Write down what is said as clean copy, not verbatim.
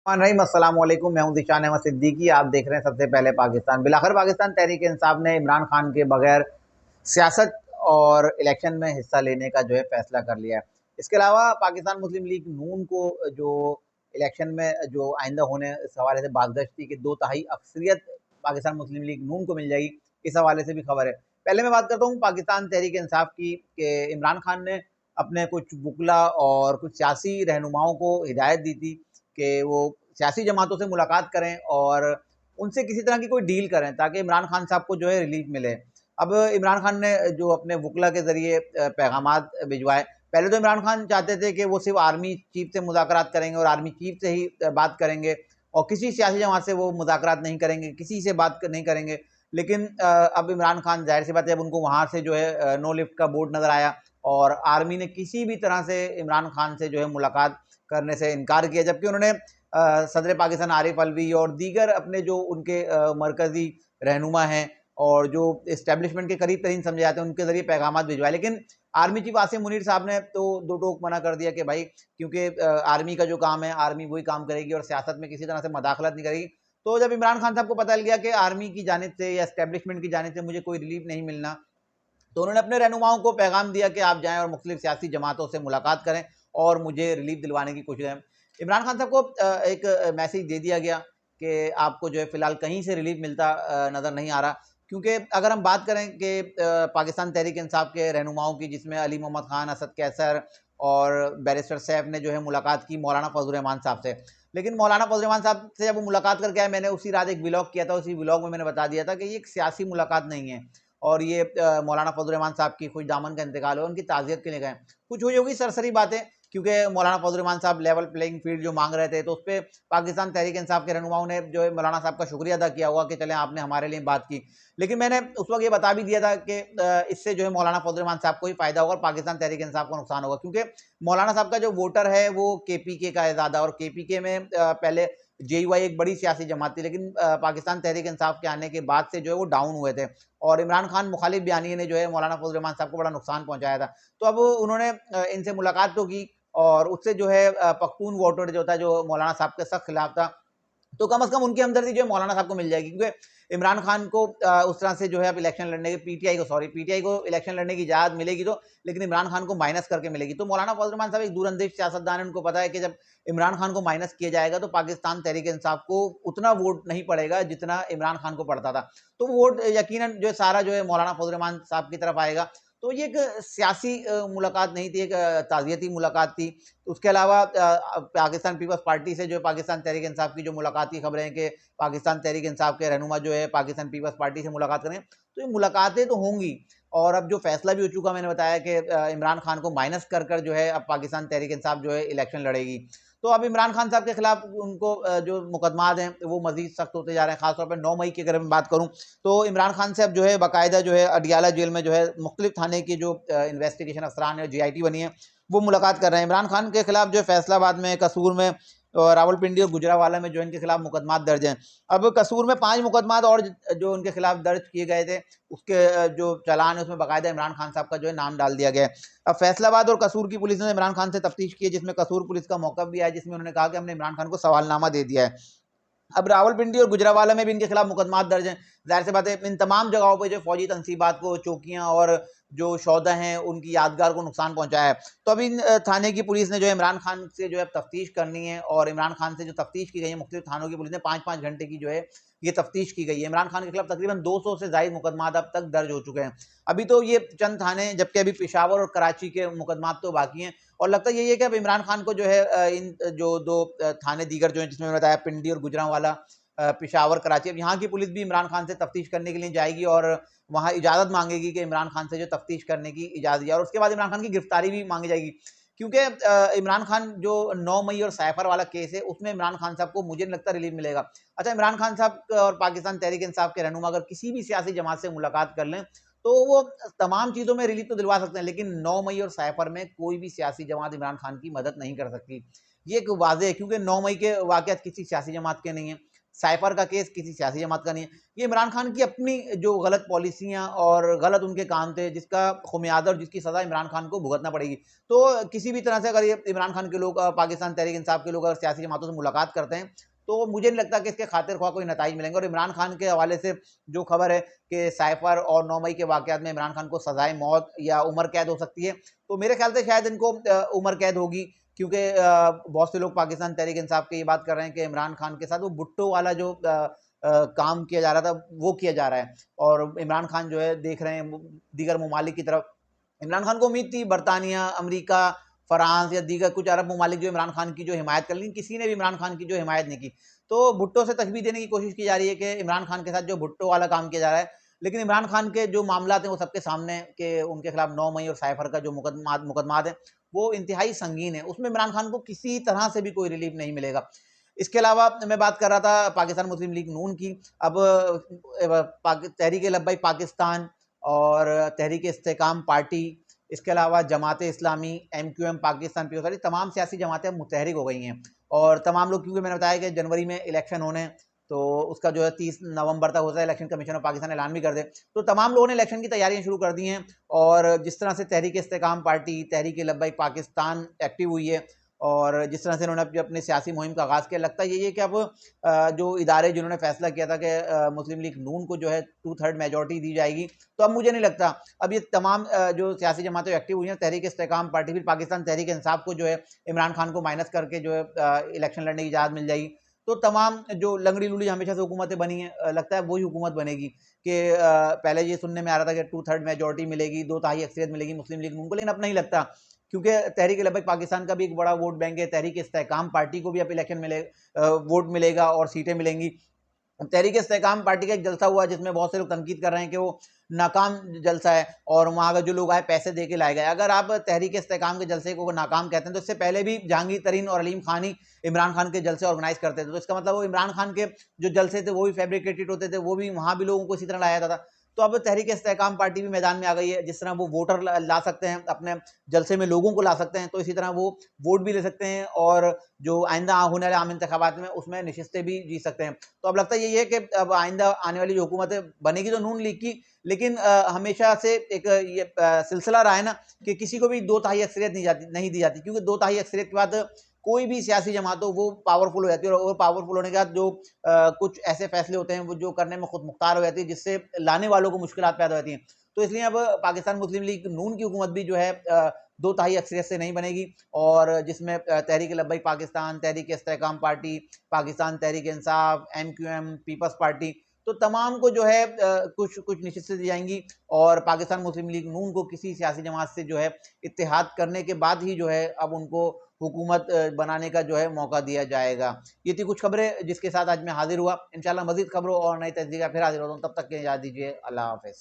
रहीम अस्सलाम वालेकुम। मैं हूं दिशान अहमद सिद्दीकी। आप देख रहे हैं सबसे पहले पाकिस्तान। बिलाखिर पाकिस्तान तहरीक इंसाफ ने इमरान खान के बगैर सियासत और इलेक्शन में हिस्सा लेने का जो है फैसला कर लिया है। इसके अलावा पाकिस्तान मुस्लिम लीग नून को जो इलेक्शन में जो आइंदा होने इस हवाले से बाज़दश्ती की 2/3 अक्सरियत पाकिस्तान मुस्लिम लीग नून को मिल जाएगी, इस हवाले से भी खबर है। पहले मैं बात करता हूँ पाकिस्तान तहरीक इंसाफ की कि इमरान खान ने अपने कुछ वुकला और कुछ सियासी रहनुमाओं को हिदायत दी थी कि वो सियासी जमातों से मुलाकात करें और उनसे किसी तरह की कोई डील करें ताकि इमरान खान साहब को जो है रिलीफ मिले। अब इमरान खान ने जो अपने वुकला के ज़रिए पैगामात भिजवाए। पहले तो इमरान खान चाहते थे कि वो सिर्फ आर्मी चीफ से मुज़ाकरात करेंगे और आर्मी चीफ से ही बात करेंगे और किसी सियासी जमात से वो मुज़ाकरात नहीं करेंगे, किसी से बात नहीं करेंगे। लेकिन अब इमरान खान ज़ाहिर सी बात है, जब उनको वहाँ से जो है नो लिफ्ट का बोर्ड नज़र आया और आर्मी ने किसी भी तरह से इमरान खान से जो है मुलाकात करने से इनकार किया, जबकि उन्होंने सदर पाकिस्तान आरिफ अलवी और दीगर अपने जो उनके मरकज़ी रहनुमा हैं और जो इस्टेब्लिशमेंट के करीब तरीन समझे जाते हैं उनके ज़रिए पैगामात भिजवाए। लेकिन आर्मी चीफ आसिम मुनीर साहब ने तो दो टोक मना कर दिया कि भाई, क्योंकि आर्मी का जो काम है आर्मी वही काम करेगी और सियासत में किसी तरह से मदाखलत नहीं करेगी। तो जब इमरान खान साहब को पता लग गया कि आर्मी की जानिब से या इस्टेब्लिशमेंट की जानिब से मुझे कोई रिलीफ नहीं मिलना, तो उन्होंने अपने रहनुमाओं को पैगाम दिया कि आप जाएं और मुख्तलिफ सियासी जमातों से मुलाकात करें और मुझे रिलीफ दिलवाने की कोशिश करें। इमरान खान साहब को एक मैसेज दे दिया गया कि आपको जो है फ़िलहाल कहीं से रिलीफ मिलता नज़र नहीं आ रहा, क्योंकि अगर हम बात करें कि पाकिस्तान तहरीक इंसाफ के रहनुमाओं की, जिसमें अली मोहम्मद खान, असद कैसर और बैरिस्टर सैफ ने जो है मुलाकात की मौलाना फजल रहमान साहब से। लेकिन मौलाना फजल रहमान साहब से जब वो मुलाकात करके आए, मैंने उसी रात एक व्लॉग किया था, उसी व्लॉग में मैंने बता दिया था कि ये एक सियासी मुलाकात नहीं है और ये मौलाना फजल रहमान साहब की खुश दामन का इंतकाल है, उनकी ताज़ियत के लिए गए। कुछ हुई होगी सरसरी बातें, क्योंकि मौलाना फजल रहमान साहब लेवल प्लेइंग फील्ड जो मांग रहे थे, तो उस पर पाकिस्तान तहरीक इंसाफ के रहनुमाओं ने जो है मौलाना साहब का शुक्रिया अदा किया हुआ कि चलें आपने हमारे लिए बात की। लेकिन मैंने उस वक्त ये बता भी दिया था कि इससे जो है मौलाना फजल रहमान साहब को ही फायदा होगा और पाकिस्तान तहरीक इंसाफ को नुकसान होगा, क्योंकि मौलाना साहब का जो वोटर है वो KPK का है ज़्यादा, और KPK में पहले JUI एक बड़ी सियासी जमात थी, लेकिन पाकिस्तान तहरीक इंसाफ के आने के बाद से जो है वो डाउन हुए थे और इमरान खान मुखालिफ बयानी ने जो है मौलाना फजल रहमान साहब को बड़ा नुकसान पहुंचाया था। तो अब उन्होंने इनसे मुलाकात तो की और उससे जो है पख्तून वोटर जो था, जो मौलाना साहब के सख्त खिलाफ था, तो कम से कम उनकी हमदर्दी जो है मौलाना साहब को मिल जाएगी, क्योंकि इमरान खान को उस तरह से जो है अब इलेक्शन लड़ने की पीटीआई को इलेक्शन लड़ने की इजाज़त मिलेगी, तो लेकिन इमरान खान को माइनस करके मिलेगी। तो मौलाना फजल रहमान साहब एक दूरंदेश सियासतदान है, उनको पता है कि जब इमरान खान को माइनस किया जाएगा तो पाकिस्तान तहरीक इंसाफ को उतना वोट नहीं पड़ेगा जितना इमरान खान को पड़ता था। तो वोट यकीनन जो है सारा जो है मौलाना फजल रहमान साहब की तरफ आएगा। तो ये एक सियासी मुलाकात नहीं थी, एक ताज़ियती मुलाकात थी। उसके अलावा पाकिस्तान पीपल्स पार्टी से जो पाकिस्तान तहरीक इंसाफ की जो मुलाकात की खबरें हैं कि पाकिस्तान तहरीक इंसाफ के रहनुमा जो है पाकिस्तान पीपल्स पार्टी से मुलाकात करें, तो ये मुलाकातें तो होंगी। और अब जो फैसला भी हो चुका, मैंने बताया कि इमरान खान को माइनस कर कर जो है अब पाकिस्तान तहरीक इंसाफ जो है इलेक्शन लड़ेगी। तो अब इमरान खान साहब के खिलाफ उनको जो मुकदमात हैं वो मजीद सख्त होते जा रहे हैं। खासतौर पर 9 मई की अगर मैं बात करूँ, तो इमरान खान से अब जो है बाकायदा जो है अडियाला जेल में जो है मुख्तलिफ थाने की जो इन्वेस्टिगेशन अफसरान है, GIT बनी है, वो मुलाकात कर रहे हैं। इमरान खान के खिलाफ जो है फैसलाबाद में, कसूर में और रावलपिंडी और गुजरावाला में जो इनके खिलाफ मुकदमात दर्ज हैं। अब कसूर में 5 मुकदमात और जो उनके खिलाफ दर्ज किए गए थे, उसके जो चालान है उसमें बाकायदा इमरान खान साहब का जो है नाम डाल दिया गया है। अब फैसलाबाद और कसूर की पुलिस ने इमरान खान से तफ्तीश की है, जिसमें कसूर पुलिस का मौक़िफ़ भी आया, जिसमें उन्होंने कहा कि हमने इमरान खान को सवालनामा दे दिया है। अब रावलपिंडी और गुजरावाला में भी इनके खिलाफ मुकदमात दर्ज हैं। ज़ाहिर सी बात है, इन तमाम जगहों पे जो फौजी तनसीबात को, चौकियाँ और जो शोधा हैं, उनकी यादगार को नुकसान पहुंचाया है। तो अभी थाने की पुलिस ने जो है इमरान खान से जो है तफ्तीश करनी है और इमरान खान से जो तफ्तीश की गई है, मुख्तलिफ थानों की पुलिस ने 5-5 घंटे की जो है ये तफ्तीश की गई है। इमरान खान के खिलाफ तकरीबन 200 से ज़ायद मुकदमात अब तक दर्ज हो चुके हैं। अभी तो ये चंद थाने, जबकि अभी पेशावर और कराची के मुकदमात तो बाकी हैं और लगता यही है कि अब इमरान खान को जो है इन जो 2 थाने दीगर जो हैं, जिसमें मैंने बताया पिंडी और गुजरांवाला, पेशावर, कराची, अब यहाँ की पुलिस भी इमरान खान से तफ्तीश करने के लिए जाएगी और वहाँ इजाज़त मांगेगी कि इमरान खान से जो तफ्तीश करने की इजाज़त दिया, और उसके बाद इमरान खान की गिरफ्तारी भी मांगी जाएगी, क्योंकि इमरान खान जो 9 मई और साइफर वाला केस है, उसमें इमरान खान साहब को मुझे नहीं लगता रिलीफ मिलेगा। अच्छा, इमरान खान साहब और पाकिस्तान तहरीक इंसाफ के रहनुमा अगर किसी भी सियासी जमात से मुलाकात कर लें, तो वो तमाम चीज़ों में रिलीफ तो दिलवा सकते हैं, लेकिन 9 मई और साइफर में कोई भी सियासी जमात इमरान खान की मदद नहीं कर सकती। ये एक वाज़ेह है, क्योंकि 9 मई के वाक़यात किसी सियासी जमात के नहीं हैं। साइफर का केस किसी सियासी जमात का नहीं है, ये इमरान खान की अपनी जो गलत पॉलिसियां और गलत उनके काम थे, जिसका खुमियादा और जिसकी सजा इमरान खान को भुगतना पड़ेगी। तो किसी भी तरह से अगर ये इमरान खान के लोग, पाकिस्तान तहरीक इंसाफ के लोग अगर सियासी जमातों से मुलाकात करते हैं, तो मुझे नहीं लगता कि इसके खातिर ख्वाह कोई नताइज मिलेंगे। और इमरान खान के हवाले से जो खबर है कि साइफर और 9 मई के वाकयात में इमरान खान को सजाए मौत या उम्र कैद हो सकती है, तो मेरे ख्याल से शायद इनको उम्र कैद होगी, क्योंकि बहुत से लोग पाकिस्तान तहरीक इंसाफ की ये बात कर रहे हैं कि इमरान खान के साथ वो भुट्टो वाला जो काम किया जा रहा था वो किया जा रहा है। और इमरान खान जो है देख रहे हैं दीगर ममालिक की तरफ। इमरान खान को उम्मीद थी बरतानिया, अमेरिका, फ्रांस या दीगर कुछ अरब ममालिक जो इमरान खान की जो हिमायत कर ली, किसी ने भी इमरान खान की जो हिमायत नहीं की। तो भुट्टो से तशबीह देने की कोशिश की जा रही है कि इमरान खान के साथ जो भुट्टो वाला काम किया जा रहा है, लेकिन इमरान खान के जो मामला हैं वो सबके सामने कि उनके खिलाफ 9 मई और साइफर का जो मुकदमात है वो इंतहाई संगीन है, उसमें इमरान खान को किसी तरह से भी कोई रिलीफ नहीं मिलेगा। इसके अलावा मैं बात कर रहा था पाकिस्तान मुस्लिम लीग नून की। अब तहरीक लब्बैक पाकिस्तान और तहरीक इस्तेकाम पार्टी, इसके अलावा Jamaat Islami, MQM Pakistan peoples party, तमाम सियासी जमातें मुतहरिक हो गई हैं। और तमाम लोग, क्योंकि मैंने बताया कि जनवरी में इलेक्शन होने, तो उसका जो है 30 नवंबर तक होता है, इलेक्शन कमीशन ऑफ पाकिस्तान ऐलान भी कर दे, तो तमाम लोगों ने इलेक्शन की तैयारियां शुरू कर दी हैं। और जिस तरह से तहरीक इस्तेकाम पार्टी, तहरीक लब्बैक पाकिस्तान एक्टिव हुई है और जिस तरह से उन्होंने अपनी सियासी मुहिम का आगाज़ किया, लगता यही है कि अब जो इदारे जिन्होंने फैसला किया था कि मुस्लिम लीग नून को जो है 2/3 मेजॉरिटी दी जाएगी, तो अब मुझे नहीं लगता अब ये तमाम जो सियासी जमातें एक्टिव हुई हैं, तहरीक इस्तेकाम पार्टी, फिर पाकिस्तान तहरीक इंसाफ को जो है इमरान खान को माइनस करके जो है इलेक्शन लड़ने की इजाज़त मिल जाएगी। तो तमाम जो लंगड़ी लूली हमेशा से हुकूमतें बनी हैं, लगता है वही हुकूमत बनेगी कि पहले ये सुनने में आ रहा था कि 2/3 मेजॉरिटी मिलेगी, 2 तिहाई अक्सरियत मिलेगी मुस्लिम लीग नून को, लेकिन अब नहीं लगता, क्योंकि तहरीक लब्बैक पाकिस्तान का भी एक बड़ा वोट बैंक है, तहरीक इस्तेहकाम पार्टी को भी अब इलेक्शन मिले वोट मिलेगा और सीटें मिलेंगी। तहरीक इस्तेहकाम पार्टी का एक जलसा हुआ जिसमें बहुत से लोग तनकीद कर रहे हैं कि वो नाकाम जलसा है और वहाँ का जो लोग आए पैसे दे के लाए गए। अगर आप तहरीक इस्तेहकाम के जलसे को नाकाम कहते हैं, तो इससे पहले भी जहांगीर तरीन और अलीम खान ही इमरान खान के जलसे ऑर्गेनाइज करते थे, तो इसका मतलब वो इमरान खान के जो जलसे थे वो भी फैब्रिकेटेड होते थे, वो भी वहाँ भी लोगों को इसी तरह लाया जाता था। तो अब तहरीक इस्तेहकाम पार्टी भी मैदान में आ गई है, जिस तरह वो वोटर ला सकते हैं अपने जलसे में, लोगों को ला सकते हैं, तो इसी तरह वो वोट भी ले सकते हैं और जो आइंदा होने वाले आम इंतखाबात में उसमें नशिस्तें भी जीत सकते हैं। तो अब लगता यही है कि अब आइंदा आने वाली जो हुकूमत बनेगी तो नून लीग की, लेकिन हमेशा से एक ये सिलसिला रहा है ना कि किसी को भी 2 तिहाई अक्सरियत नहीं दी जाती, क्योंकि 2 तिहाई अक्सरियत के बाद कोई भी सियासी जमात हो वो पावरफुल हो जाती है, और पावरफुल होने के बाद जो कुछ ऐसे फैसले होते हैं वो जो करने में खुद मुख्तार हो जाती है, जिससे लाने वालों को मुश्किलात पैदा होती हैं। तो इसलिए अब पाकिस्तान मुस्लिम लीग नून की हुकूमत भी जो है 2 तिहाई अक्सरियत से नहीं बनेगी, और जिसमें तहरीक लब्बैक पाकिस्तान, तहरीक इस्तेहकाम party, Pakistan Tehreek Insaf, MQM peoples party, तो तमाम को जो है कुछ कुछ नशिस्तें दी जाएंगी, और पाकिस्तान मुस्लिम लीग नून को किसी सियासी जमात से जो है इत्तेहाद करने के बाद ही जो है अब उनको हुकूमत बनाने का जो है मौका दिया जाएगा। ये थी कुछ खबरें जिसके साथ आज मैं हाजिर हुआ। इंशाल्लाह मजीद खबरों और नई तस्दीक फिर हाजिर होता हूँ, तब तक के इजाज़त दीजिए। अल्लाह हाफ़िज़।